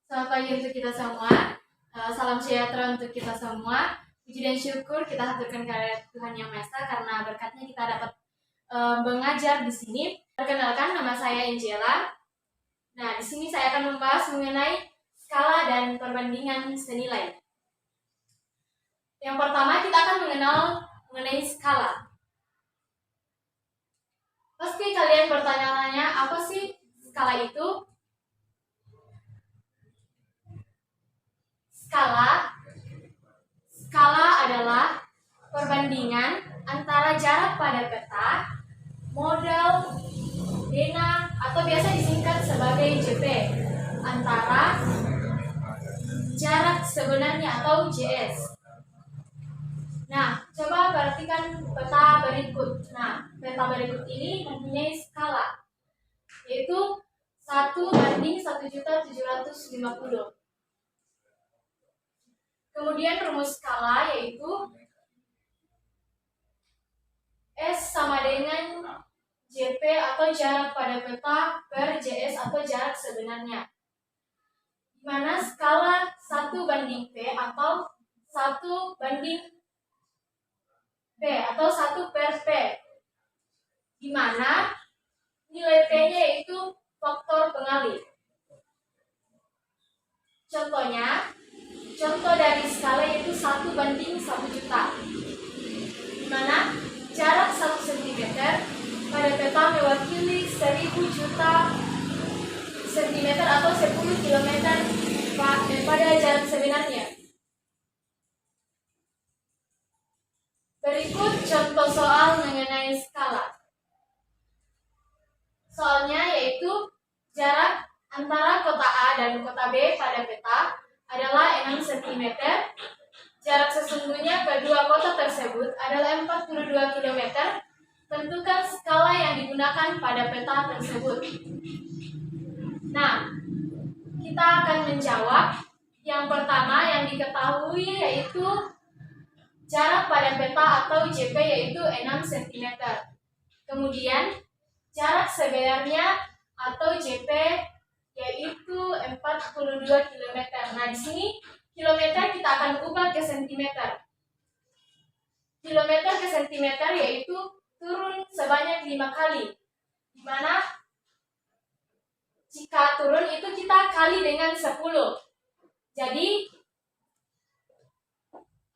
Selamat pagi untuk kita semua. Salam sejahtera untuk kita semua. Puji dan syukur kita haturkan kepada Tuhan Yang Maha Esa karena berkatnya kita dapat mengajar di sini. Perkenalkan, nama saya Angela. Nah, di sini saya akan membahas mengenai skala dan perbandingan senilai. Yang pertama, kita akan mengenal mengenai skala. Pasti kalian bertanya-tanya, apa sih skala itu? Skala adalah perbandingan antara jarak pada peta, model, denah, atau biasa disingkat sebagai JP, antara jarak sebenarnya atau JS. Nah, coba perhatikan peta berikut. Nah, peta berikut ini mempunyai skala, yaitu 1:1.750. Kemudian rumus skala yaitu S sama dengan JP atau jarak pada peta per JS atau jarak sebenarnya. Di mana skala 1:P atau 1:P atau 1/P. Di mana nilai P-nya yaitu faktor pengalih. Contoh dari skala yaitu 1:1 juta. Di mana jarak 1 cm pada peta mewakili 1000 juta cm atau 10 km pada jarak sebenarnya. Berikut contoh soal mengenai skala. Soalnya yaitu jarak antara kota A dan kota B pada peta adalah 6 cm. Jarak sesungguhnya kedua kota tersebut adalah 42 km. Tentukan skala yang digunakan pada peta tersebut. Nah, kita akan menjawab. Yang pertama yang diketahui yaitu jarak pada peta atau JP yaitu 6 cm. Kemudian jarak sebenarnya atau JP yaitu 42 km. Nah, di sini kilometer kita akan ubah ke cm. Kilometer ke cm yaitu turun sebanyak 5 kali. Di mana jika turun itu kita kali dengan 10. Jadi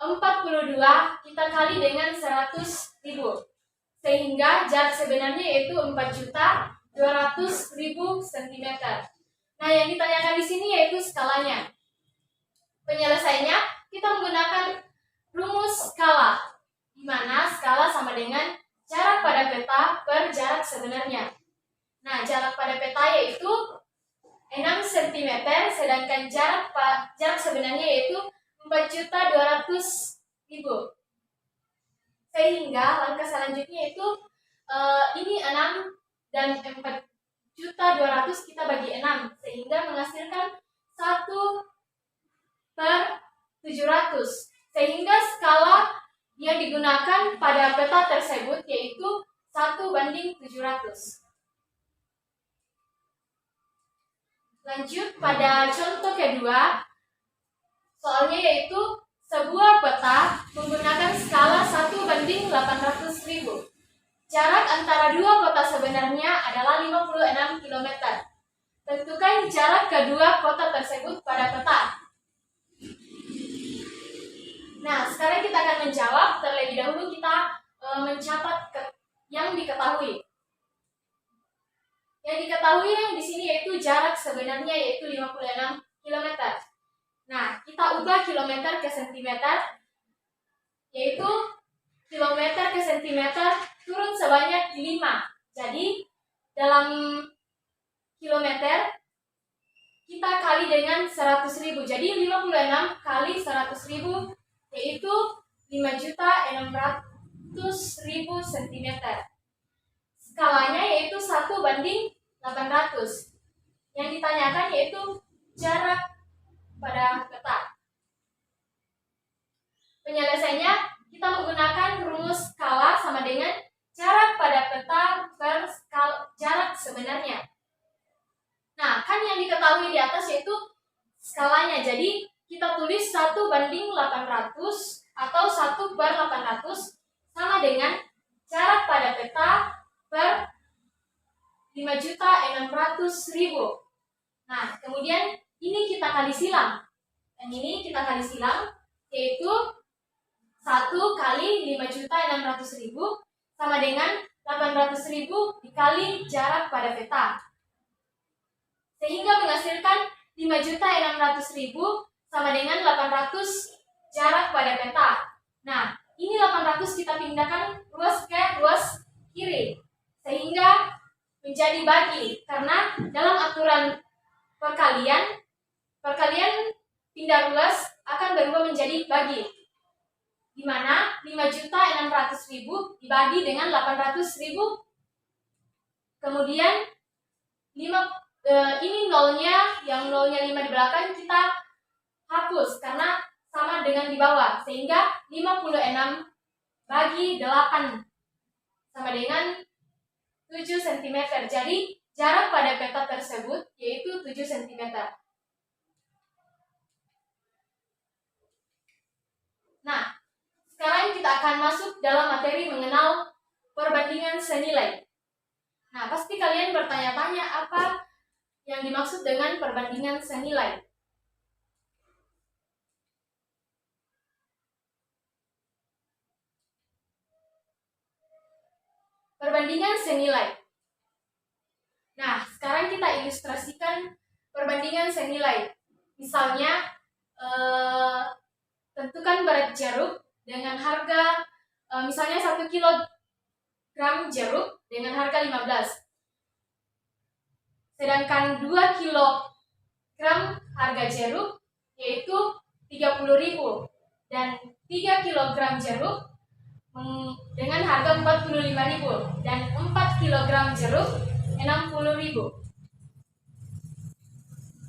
42 kita kali dengan 100.000. Sehingga jarak sebenarnya yaitu 4.200.000 cm. Nah, yang ditanyakan di sini yaitu skalanya. Penyelesaiannya kita menggunakan rumus skala, di mana skala sama dengan jarak pada peta per jarak sebenarnya. Nah, jarak pada peta yaitu 6 cm, sedangkan jarak sebenarnya yaitu 4.200.000. Sehingga langkah selanjutnya itu ini 6 dan 4.200.000 kita bagi 6, sehingga menghasilkan 1/700. Sehingga skala yang digunakan pada peta tersebut yaitu 1:700. Lanjut pada contoh kedua. Soalnya yaitu sebuah peta menggunakan skala 1:800.000. Jarak antara dua kota sebenarnya adalah 56 km. Tentukan jarak kedua kota tersebut pada peta. Nah, sekarang kita akan menjawab. Terlebih dahulu kita mencatat yang diketahui. Yang diketahui yang di sini yaitu jarak sebenarnya yaitu 56 km. Nah, kita ubah kilometer ke cm, yaitu kilometer ke cm turun sebanyak 5. Jadi, dalam kilometer kita kali dengan 100.000. Jadi, 56 kali 100.000 yaitu 5.600.000 cm. Skalanya yaitu 1:800. Yang ditanyakan yaitu jarak pada peta. Penyelesaiannya kita menggunakan rumus skala sama dengan jarak pada peta per jarak sebenarnya. Nah, kan yang diketahui di atas yaitu skalanya. Jadi kita tulis 1:800 atau 1/800 sama dengan jarak pada peta per 5.600.000. Nah, kemudian ini kita kali silang. Dan ini kita kali silang, yaitu 1 kali 5.600.000 sama dengan 800.000 dikali jarak pada peta. Sehingga menghasilkan 5.600.000 sama dengan 800 jarak pada peta. Nah, ini 800 kita pindahkan ruas ke ruas kiri. Sehingga menjadi bagi. Karena dalam aturan perkalian pindah ruas akan berubah menjadi bagi. Di mana 5.600.000 dibagi dengan 800.000. Kemudian ini nolnya, yang nolnya 5 di belakang kita hapus karena sama dengan di bawah. Sehingga 56 bagi 8 sama dengan 7 cm. Jadi jarak pada peta tersebut yaitu 7 cm. Nah, sekarang kita akan masuk dalam materi mengenal perbandingan senilai. Nah, pasti kalian bertanya-tanya apa yang dimaksud dengan perbandingan senilai. Perbandingan senilai. Nah, sekarang kita ilustrasikan perbandingan senilai. Misalnya, tentukan berat jeruk dengan harga, misalnya 1 kilogram jeruk dengan harga 15. Sedangkan 2 kilogram harga jeruk yaitu 30.000. Dan 3 kilogram jeruk dengan harga 45.000 dan 4 kilogram jeruk 60.000.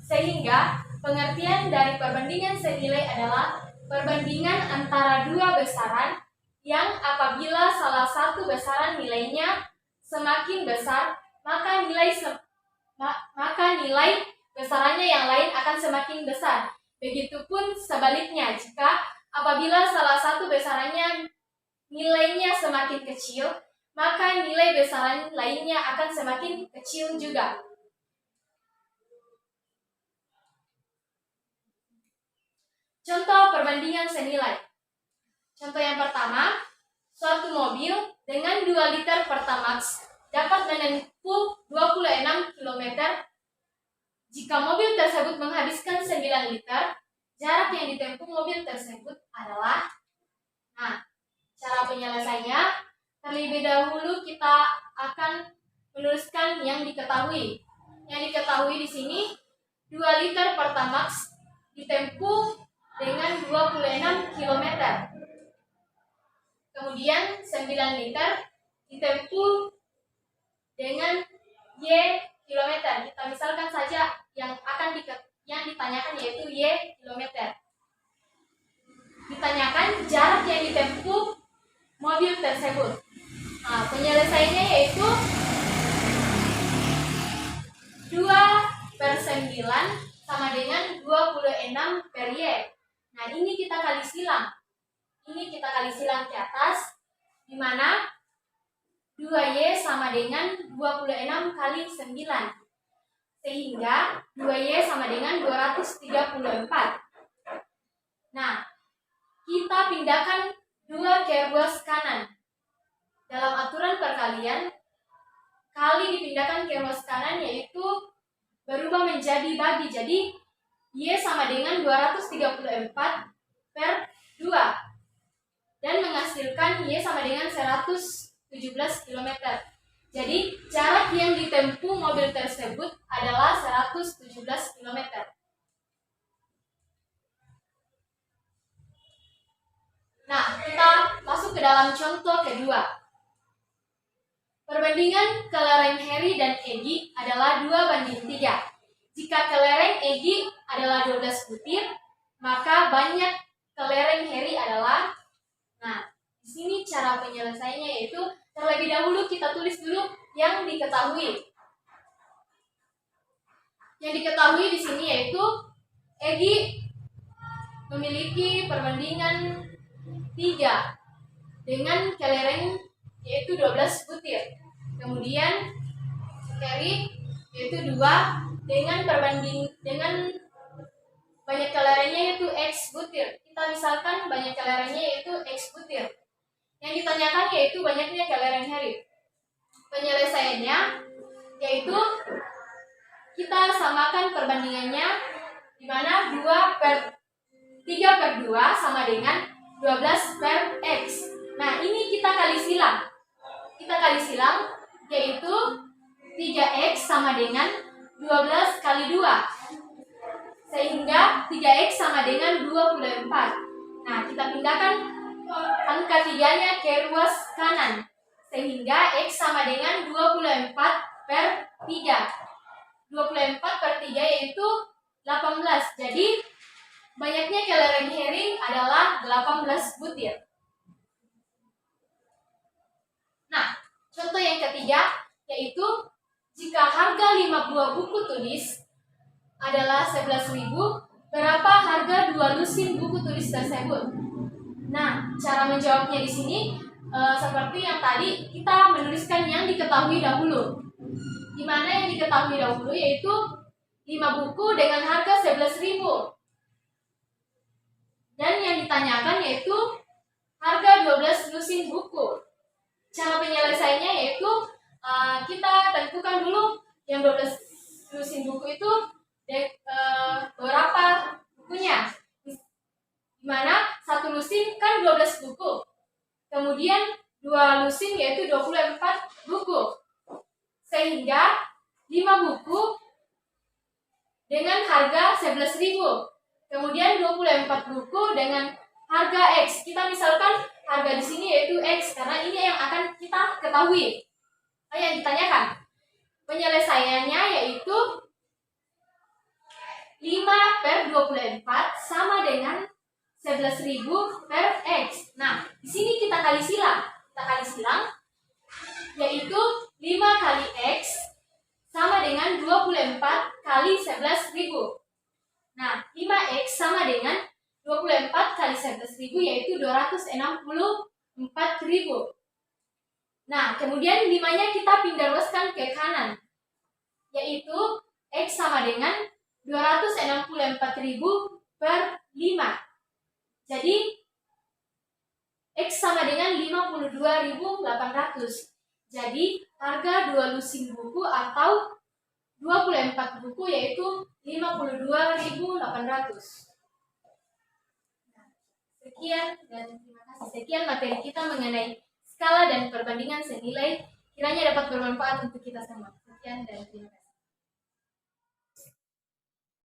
Sehingga pengertian dari perbandingan senilai adalah perbandingan antara dua besaran yang apabila salah satu besaran nilainya semakin besar, maka nilai besarannya yang lain akan semakin besar. Begitupun sebaliknya, jika apabila salah satu besarannya nilainya semakin kecil, maka nilai besaran lainnya akan semakin kecil juga. Contoh perbandingan senilai. Contoh yang pertama, suatu mobil dengan 2 liter Pertamax dapat menempuh 26 km. Jika mobil tersebut menghabiskan 9 liter, jarak yang ditempuh mobil tersebut adalah, cara penyelesaiannya, terlebih dahulu kita akan menuliskan yang diketahui. Yang diketahui di sini 2 liter Pertamax ditempuh dengan 26 km. Kemudian 9 liter ditempuh dengan Y kilometer. Kita misalkan saja yang ditanyakan yaitu Y kilometer. Ditanyakan jarak yang ditempuh mobil tersebut. Nah, penyelesaiannya yaitu 2/9 sama dengan 26 per Y. Nah, ini kita kali silang. Ini kita kali silang ke atas, di mana 2Y sama dengan 26 kali 9. Sehingga 2Y sama dengan 234. Nah, kita pindahkan 2 ke ruas kanan. Dalam aturan perkalian, kali dipindahkan ke ruas kanan yaitu berubah menjadi bagi. Jadi, Y sama dengan 234 per 2. Dan menghasilkan Y sama dengan 117 km. Jadi, jarak yang ditempuh mobil tersebut adalah 117 km. Nah, kita masuk ke dalam contoh kedua. Perbandingan kelereng Harry dan Egy adalah 2:3. Jika kelereng Egy adalah 12 butir, maka banyak kelereng Harry adalah, di sini cara penyelesaiannya yaitu terlebih dahulu kita tulis dulu yang diketahui. Yang diketahui di sini yaitu Egy Peggy memiliki perbandingan 3 dengan kelereng yaitu 12 butir. Kemudian Carrie yaitu 2 dengan banyak kelerengnya yaitu X butir. Kita misalkan banyak kelerengnya yaitu X butir. Yang ditanyakan yaitu banyaknya kelereng Harry. Penyelesaiannya yaitu kita samakan perbandingannya, di mana 3/2 sama dengan 12/X. Nah, ini kita kali silang. Yaitu 3X sama dengan 12 kali 2. Sehingga 3X sama dengan 24. Nah, kita pindahkan angka 3-nya ke ruas kanan. Sehingga X sama dengan 24/3. 24/3 yaitu 18. Jadi banyaknya kelereng Harry adalah 18 butir. Nah, contoh yang ketiga yaitu jika harga 5 buah buku tulis adalah 11.000, berapa harga 2 lusin buku tulis tersebut? Nah, cara menjawabnya di sini seperti yang tadi, kita menuliskan yang diketahui dahulu. Di mana yang diketahui dahulu yaitu 5 buku dengan harga 11.000. Dan yang ditanyakan yaitu harga 12 lusin buku. Cara penyelesaiannya yaitu kita tentukan dulu yang 12 lusin buku itu berapa bukunya. Dimana 1 lusin kan 12 buku. Kemudian 2 lusin yaitu 24 buku. Sehingga 5 buku dengan harga 11.000. Kemudian 24 buku dengan harga X. Kita misalkan harga di sini yaitu X karena ini yang akan kita ketahui. Yang ditanyakan. Penyelesaiannya yaitu 5/24 sama dengan 11.000/X. Nah, di sini kita kali silang. Yaitu 5 kali X sama dengan 24 kali 11.000. Nah, 5X sama dengan 24 kali 11.000 yaitu 264.000. Nah, kemudian 5-nya kita pindah ruaskan ke kanan. Yaitu X sama dengan 264.000/5. Jadi X sama dengan 52.800. Jadi harga 2 lusin buku atau 24 buku yaitu 52.800. Sekian dan terima kasih. Sekian materi kita mengenai skala dan perbandingan senilai. Kiranya dapat bermanfaat untuk kita semua. Sekian dan terima kasih.